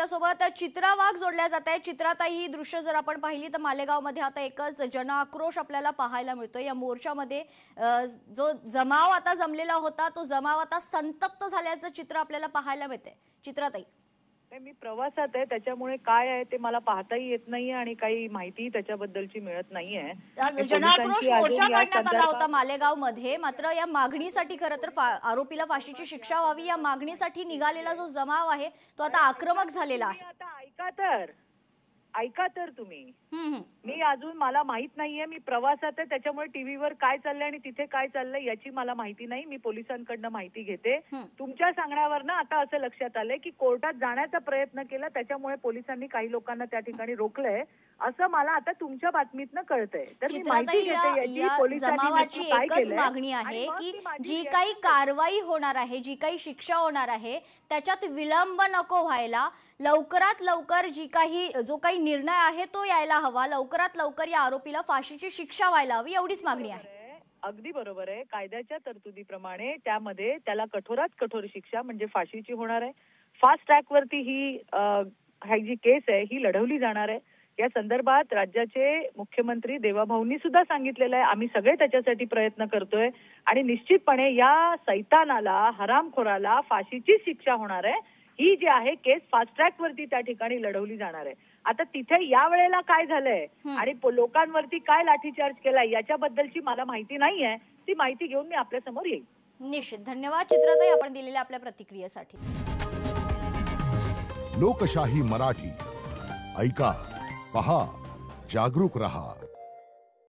आपल्यासोबत चित्रा वाघ जोडल्या जात आहे। चित्राताई, ही दृश्य जर आपण पाहिली तर मालेगावमध्ये आता एकच जनआक्रोश आपल्याला पाहायला मिळतोय। या मोर्चामध्ये जो जमाव आता जमलेला होता तो जमाव आता संतप्त झाल्याचं चित्र आपल्याला पाहायला मिळते। चित्राताई, मी प्रवासात आहे, त्याच्यामुळे काय आहे ते मला पाहताही येत नाहीये आणि काही माहिती त्याच्याबद्दलची मिळत नाहीये। जनआक्रोश मोर्चा काढण्यात आला होता मालेगाव मध्ये, मात्र या मागणीसाठी खरं तर आरोपीला फाशीची शिक्षा व्हावी या मागणीसाठी निघालेला जो जमाव आहे तो आता आक्रमक झालेला आहे। आता ऐका तर तुम्ही, मी अजून मला माहित नाहीये, मी प्रवासात आहे, त्याच्यामुळे टीव्हीवर काय चाललंय आणि तिथे काय चाललंय याची मला माहिती नाही। मी पोलिसांकडनं माहिती घेते। तुमच्या सांगण्यावर ना आता असं लक्षात आलंय की कोर्टात जाण्याचा प्रयत्न केला, त्याच्यामुळे पोलिसांनी काही लोकांना त्या ठिकाणी रोखलंय असं मला आता तुमच्या बातमीतनं कळतंय। तर मी माहिती घेते याची जमावाची एकच मागणी आहे की जी काही कारवाई होणार आहे, जी काही शिक्षा होणार आहे त्याच्यात विलंब नको व्हायला, लवकरात लवकर जो काही निर्णय आहे तो यायला हवा, लवकरात लवकर या आरोपीला फाशीची शिक्षा व्हायला हवी, एवढीच मागणी आहे। अगदी बरोबर आहे। कायद्याच्या तरतुदीप्रमाणे त्यामध्ये त्याला कठोरात कठोर शिक्षा म्हणजे फाशीची होणार आहे। फास्ट ट्रॅक वरती ही जी केस आहे ही लढवली जाणार आहे। या संदर्भात राज्याचे मुख्यमंत्री देवाभाऊंनी सुद्धा सांगितलेलं आहे, आम्ही सगळे त्याच्यासाठी प्रयत्न करतोय आणि निश्चितपणे या सैतानाला, हरामखोराला फाशीची शिक्षा होणार आहे। ही जी आहे केस फास्ट ट्रॅक वरती त्या ठिकाणी लढवली जाणार आहे। आता तिथे या वेळेला काय झालंय आणि लोकांवरती काय लाठीचार्ज केलाय याच्याबद्दलची मला माहिती नाहीये, ती माहिती घेऊन मी आपल्या समोर येईल। निश्चित। धन्यवाद चित्राताई आपण दिलेल्या आपल्या प्रतिक्रियेसाठी। लोकशाही मराठी ऐका, पहा, जागरूक रहा।